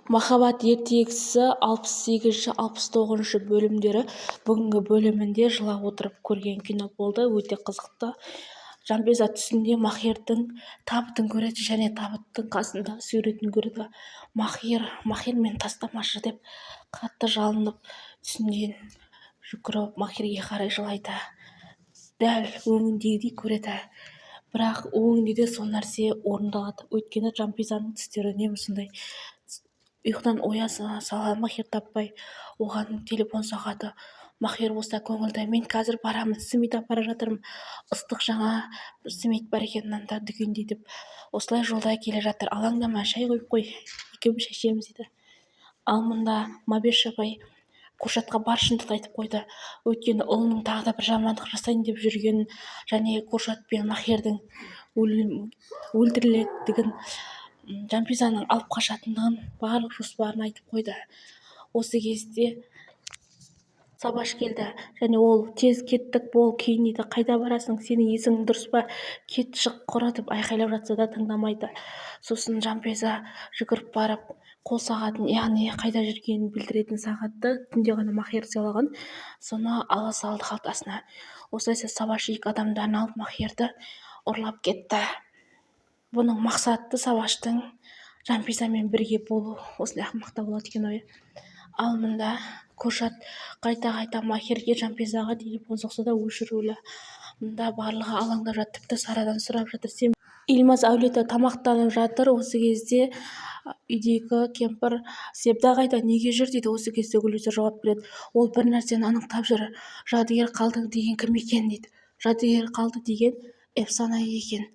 махаббат ертегісі 68-69 бөлімдері бүгінгі бөлімінде жылап отырып көрген кино болды. Өте қызықты. Жанпеза түсінде Махирдің табытын көреді және табыттың қасында суретін көреді. Махир мен тастамашы деп қатты жалынып түсінен жүгіріп Махирге қарай жылайды. Дәл өңіндегідей көреді. Бірақ өңінде де сол нәрсе орындалады. Өйткені Жанпезаның түстері үнемі сондай. Ұйқыдан ояна сала Махир таппай, оған телефон соғады. Махир болса көңілді, мен қазір барамын, Смит бара жатырмын, ыстық жаңа Смит бар екен мынанда дүкенде деп. Осылай жолда келе жатыр. Алаңдама, шай қойып қой, екеуміз шай ішеміз дейді. Ал мұнда Мабеш апай Куршатқа бар шындықты айтып қойды. Өйткені ұлының тағы да бір жамандық жасайын деп жүргенін және Куршат пен Махирдің өлтірілетіндігін, Жанпезаның алып қашатындығын барлық жоспарын айтып қойды. Осы кезде Сабаш келді және ол тез кеттік бол, кейін дейді, қайда барасың, сенің есің дұрыс па, кет шық құра деп айқайлап жатса да тыңдамайды. Сосын Жанпеза жүгіріп барып қол сағатын, яғни қайда жүргенін білдіретін сағатты түнде ғана Махир сыйлаған, соны ала салды қалтасына. Осылайша Сабаш екі адамдарын алып Махирді ұрлап кетті. Бұның мақсаты Сабаштың Жанпезамен бірге болу. Осындай ақымақта болады екен ойы. Ал мұнда Куршат қайта Махирге Жанпезаға телефон соқса да өшірулі. Мұнда барлығы алаңдап жатыр, тіпті Сарадан сұрап жатыр. Илмаз әулеті тамақтанып жатыр. Осы кезде үйдегі кемпір Себда қайда, неге жүр дейді. Осы кезде Гүлзар жауап береді. Ол бір нәрсені анықтап жүр. Жадыгер қалды деген кім екен дейді. Жадыгер қалды деген Эфсана екен.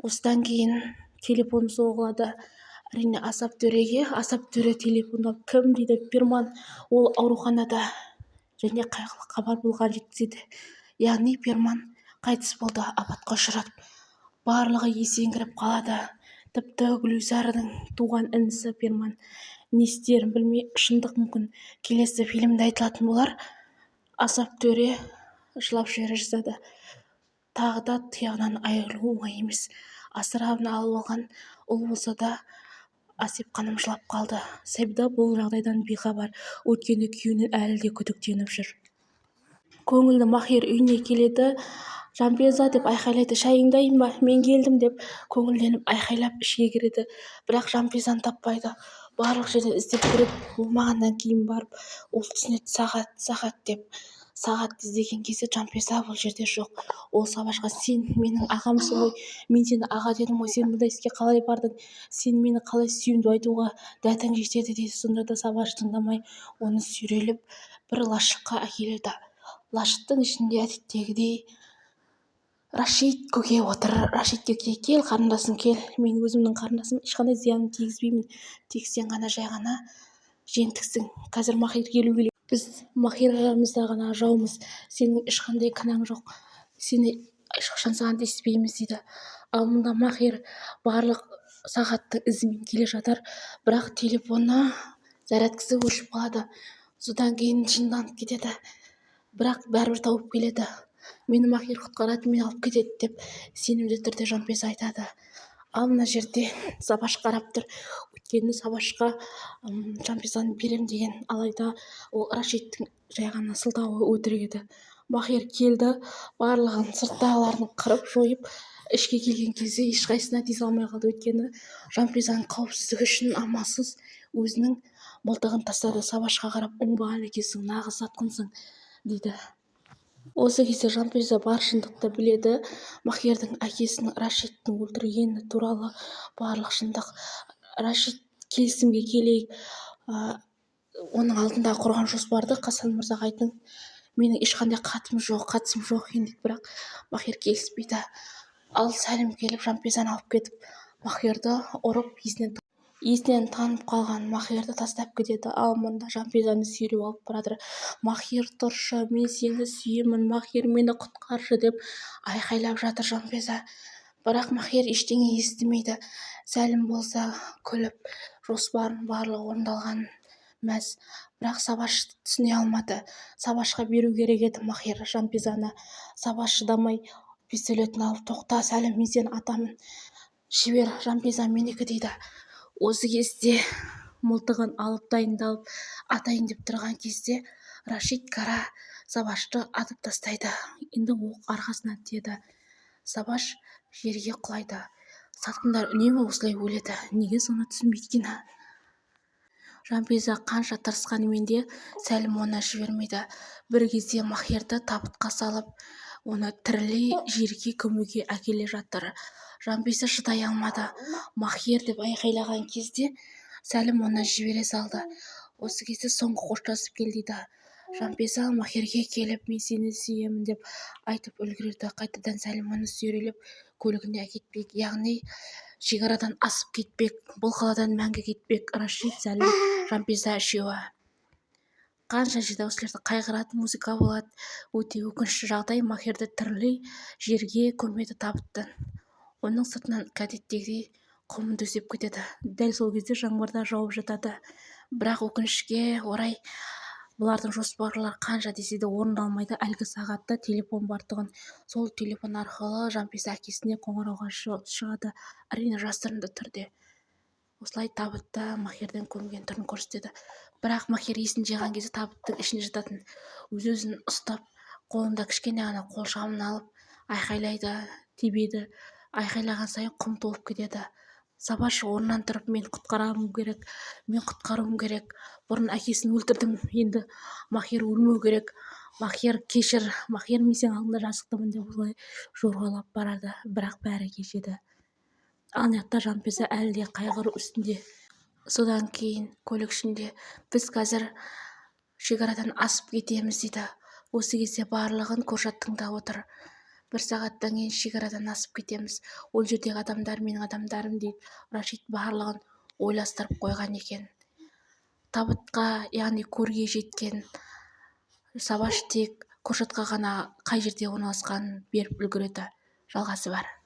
Осыдан кейін телефон соғылады. Әрине Асап төреге. Асап төре телефонда кім дейді. Перман, ол ауруханада және қайғылы хабар болған жеткізеді. Яғни Перман қайтыс болды, апатқа ұшырап. Барлығы есеңгіріп қалады. Тіпті Гүлзардың туған інісі Перман не істерін білмей, шындық мүмкін келесі фильмде айтылатын болар. Асап төре жылап жібере жаздады. Тағы да тұяғынан айырылу оңай емес. Асырабын алып алған ұл болса да Асеп ханым жылап қалды. Себда бұл жағдайдан бейхабар, өйткені күйеуінен әлі де күдіктеніп жүр. Көңілді Махир үйіне келеді. Жанпеза деп айқайлайды. Шайың дайын ба? Мен келдім деп көңілденіп айқайлап ішке кіреді. Бірақ Жанпезаны таппайды. Барлық жерде іздеп көреді. Болмағаннан кейін барып, ол түсінеді сағат деп. Сағат іздеген кезде Жанпеза бұл жерде жоқ. Ол Сабашқа, сен менің ағамсың ғой, мен сені аға дедім ғой, сен мұндай іске қалай бардың, сен мені қалай сүйемін деп айтуға дәтің жетеді дейді. Сонда да Сабаш тыңдамай, оны сүйрелеп бір лашыққа әкеледі. Лашықтың ішінде әдеттегідей Рашид көке отыр. Рашид көке, кел қарындасым, кел, мен өзімнің қарындасым, ешқандай зиянын тигізбеймін, тек сен ғана жай ғана жемтіксің. Қазір Махир келу керек. Біз Махир арамызда ғана жаумыз, сенің ешқандай кінәң жоқ, сені ешқашан саған тиіспейміз дейді. Ал мұнда Махир барлық сағаттың ізімен келе жатыр, бірақ телефоны зарядкасы өшіп қалады. Содан кейін жынданып кетеді, бірақ бәрібір тауып келеді. Мені Махир құтқарады, мен алып кетеді деп сенімді түрде Жанпеза айтады. Ал мына жерде Сабаш қарап тұр. Өйткені Сабашқа Жанпезаны берем деген, алайда ол Рашидтің жай ғана сылтауы өтірік еді. Махир келді, барлығын сырттағыларын қырып жойып, ішке келген кезде ешқайсысына тиісе алмай қалды. Өйткені Жанпезаның қауіпсіздігі үшін амалсыз өзінің мылтығын тастады. Сабашқа қарап, оңбаған екенсің, нағыз сатқынсың дейді. Осы кезде Жанпеза бар шындықты біледі. Махирдің әкесінің Рашидтің өлтіргені туралы барлық шындық. Рашид келісімге келейік, оның алдында құрған жоспарды Қасан мырзаға айтың, менің ешқандай қатысым жоқ екен дейді. Бірақ Махир келіспейді. Ал Сәлім келіп Жанпезаны алып кетіп, Махирді ұрып есінен танып қалған Махирді тастап кетеді. Ал мұнда Жанпезаны сүйреп алып барады. Махир, тұршы, мен сені сүйемін, Махир, мені құтқаршы деп айқайлап жатыр Жанпеза. Бірақ Махир ештеңе естімейді. Сәлім болса күліп, жоспарын барлығы орындалған мәз. Бірақ Сабаш түсіне алмады. Сабашқа беру керек еді Махир Жанпезаны. Сабаш шыдамай пистолетін алып, тоқта Сәлім, мен сені атамын, жібер, Жанпеза менікі дейді. Осы кезде мылтығын алып дайындалып атайын деп тұрған кезде Рашид Кара Сабашты атып тастайды. Енді оқ арқасына тиеді. Сабаш жерге құлайды. Сатқындар үнемі осылай өледі. Неге соны түсінбейді екен? Жанпиза қанша тырысқанымен де Сәлім оны жібермейді. Бір кезде Махерді табытқа салып, оны тірілей жерге көмуге әкеле жатыр. Жанпиза шыдай алмады. Махер деп айқайлаған кезде Сәлім оны жібере салды. Осы кезде соңғы қоштасып кел дейді. Жанпиза Махерге келіп, мен сені сүйемін деп айтып үлгерді. Қайтадан Сәлім оны сүйрелеп көлігіне әкетпек, яғни шекарадан асып кетпек, бұл қаладан мәңгі кетпек. Рашид, Сәлім, Жанпиза үшеуі. Қанша жерде осыларды қайғыратын музыка болады. Өте өкінішті жағдай. Махерді тірілей жерге көмеді табыттан. Оның сыртынан кәдеттегідей құм төсеп кетеді. Дәл сол кезде жаңбырда жауып жатады. Бірақ өкінішке орай бұлардың жоспарлары қанша десе де орындалмайды. Әлгі сағатта телефон бартығын, сол телефон арқылы Жанпиза әкесіне қоңырауға шығады. Әрине жасырынды түрде. Осылай табытты Махерден көмген түрін көрсетеді. Бірақ Махер есін жиған кезде табыттың ішіне жататын. Өз-өзін ұстап, қолында кішкене ғана қолшамын алып, айқайлайды, тебеді. Айқайлаған сайын құм толып кетеді. Сабаш орнынан тұрып, мен құтқаруым керек. Бұрын әкесін өлтірдім, енді Махер өлмеу керек. Махер, кешір. Махер, мен сенің алдыңда жасықтымын деп олай жорғалап барады. Бірақ бәрі кешеді. Ал жақта Жанпиза әлі де қайғыру үстінде. Содан кейін көлік ішінде біз қазір шекарадан асып кетеміз дейді. Осы кезде барлығын Куршат тыңдап отыр. 1 сағаттан кейін шекарадан асып кетеміз. Ол жердегі адамдар менің адамдарым дейді. Рашид барлығын ойластырып қойған екен. Табытқа, яғни көрге жеткен Сабаш тек Куршатқа ғана қай жерде орналасқанын беріп үлгереді. Жалғасы бар.